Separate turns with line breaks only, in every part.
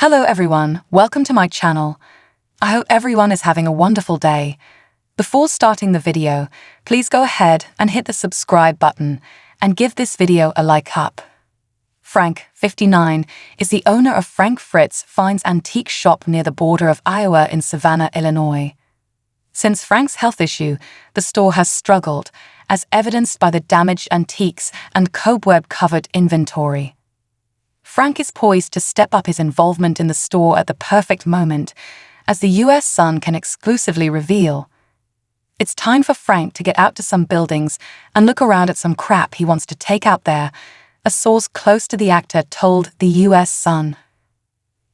Hello everyone, welcome to my channel. I hope everyone is having a wonderful day. Before starting the video, please go ahead and hit the subscribe button and give this video a like up. Frank, 59, is the owner of Frank Fritz Fines Antique Shop near the border of Iowa in Savannah, Illinois. Since Frank's health issue, the store has struggled, as evidenced by the damaged antiques and cobweb-covered inventory. Frank is poised to step up his involvement in the store at the perfect moment, as the US Sun can exclusively reveal. It's time for Frank to get out to some buildings and look around at some crap he wants to take out there, a source close to the actor told the US Sun.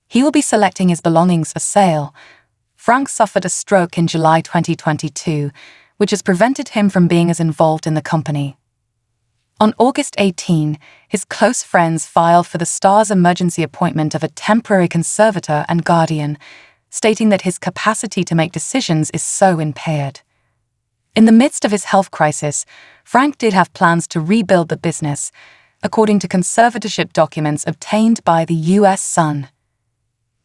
He will be selecting his belongings for sale. Frank suffered a stroke in July 2022, which has prevented him from being as involved in the company. On August 18, his close friends filed for the star's emergency appointment of a temporary conservator and guardian, stating that his capacity to make decisions is so impaired. In the midst of his health crisis, Frank did have plans to rebuild the business, according to conservatorship documents obtained by the US Sun.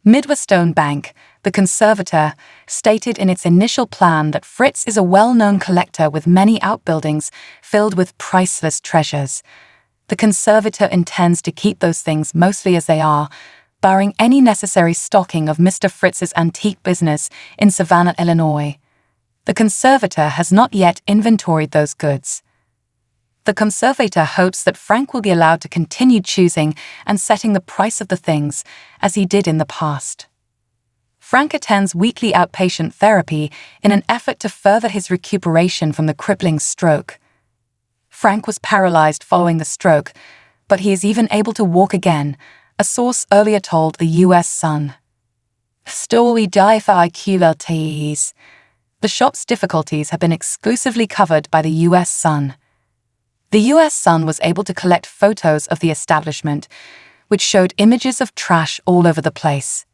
Midwestone Bank, the conservator, stated in its initial plan that Fritz is a well-known collector with many outbuildings filled with priceless treasures. The conservator intends to keep those things mostly as they are, barring any necessary stocking of Mr. Fritz's antique business in Savannah, Illinois. The conservator has not yet inventoried those goods. The conservator hopes that Frank will be allowed to continue choosing and setting the price of the things, as he did in the past. Frank attends weekly outpatient therapy in an effort to further his recuperation from the crippling stroke. Frank was paralyzed following the stroke, but he is even able to walk again, a source earlier told the US Sun. Still we die for IQLTEs. The shop's difficulties have been exclusively covered by the US Sun. The US Sun was able to collect photos of the establishment, which showed images of trash all over the place.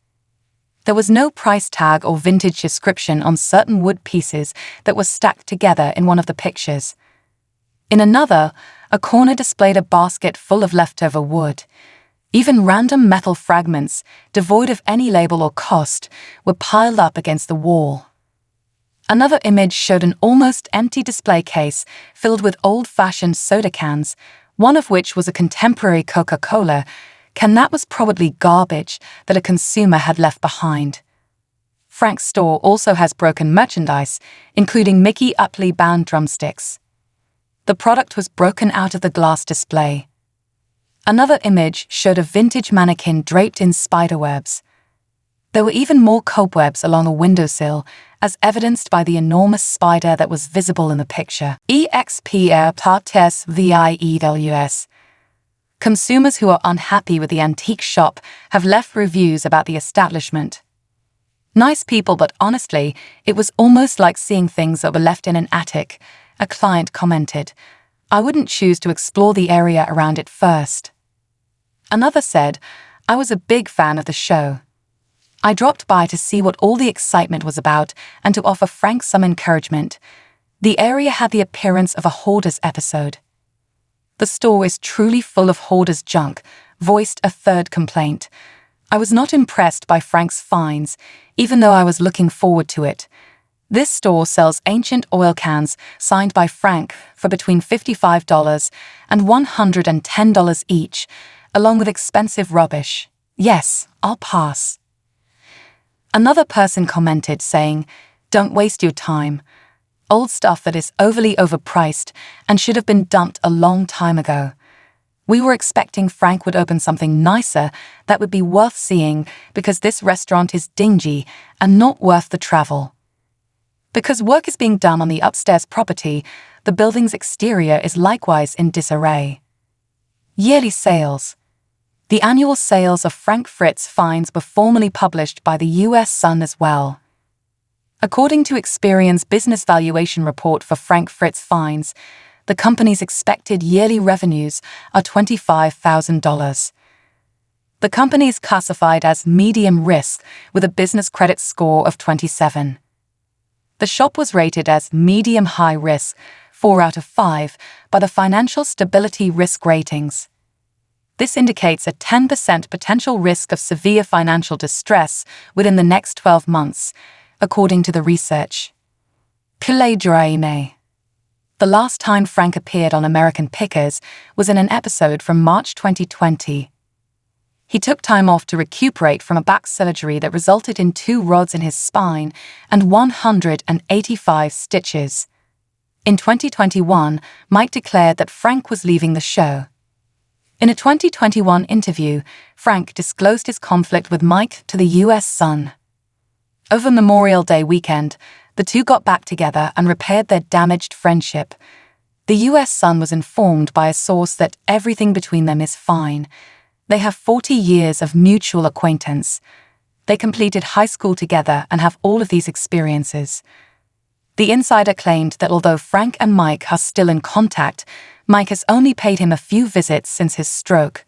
There was no price tag or vintage description on certain wood pieces that were stacked together in one of the pictures. In another, a corner displayed a basket full of leftover wood. Even random metal fragments, devoid of any label or cost, were piled up against the wall. Another image showed an almost empty display case filled with old-fashioned soda cans, one of which was a contemporary Coca-Cola can that was probably garbage that a consumer had left behind. Frank's store also has broken merchandise, including Mickey Upley-bound drumsticks. The product was broken out of the glass display. Another image showed a vintage mannequin draped in spiderwebs. There were even more cobwebs along a windowsill, as evidenced by the enormous spider that was visible in the picture. EXPR Consumers who are unhappy with the antique shop have left reviews about the establishment. Nice people, but honestly, it was almost like seeing things that were left in an attic, a client commented. I wouldn't choose to explore the area around it first. Another said, I was a big fan of the show. I dropped by to see what all the excitement was about and to offer Frank some encouragement. The area had the appearance of a hoarder's episode. The store is truly full of hoarder's junk, voiced a third complaint. I was not impressed by Frank's finds, even though I was looking forward to it. This store sells ancient oil cans signed by Frank for between $55 and $110 each, along with expensive rubbish. Yes, I'll pass. Another person commented saying, don't waste your time. Old stuff that is overly overpriced and should have been dumped a long time ago. We were expecting Frank would open something nicer that would be worth seeing because this restaurant is dingy and not worth the travel. Because work is being done on the upstairs property, the building's exterior is likewise in disarray. Yearly sales. The annual sales of Frank Fritz finds were formally published by the US Sun as well. According to Experian's business valuation report for Frank Fritz finds, the company's expected yearly revenues are $25,000. The company is classified as medium risk with a business credit score of 27. The shop was rated as medium high risk, 4 out of 5, by the Financial Stability Risk Ratings. This indicates a 10% potential risk of severe financial distress within the next 12 months, according to the research. The last time Frank appeared on American Pickers was in an episode from March 2020. He took time off to recuperate from a back surgery that resulted in 2 rods in his spine and 185 stitches. In 2021, Mike declared that Frank was leaving the show. In a 2021 interview, Frank disclosed his conflict with Mike to the U.S. Sun. Over Memorial Day weekend, the two got back together and repaired their damaged friendship. The U.S. Sun was informed by a source that everything between them is fine. They have 40 years of mutual acquaintance. They completed high school together and have all of these experiences. The insider claimed that although Frank and Mike are still in contact, Mike has only paid him a few visits since his stroke.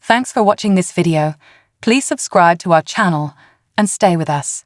Thanks for watching this video. Please subscribe to our channel and stay with us.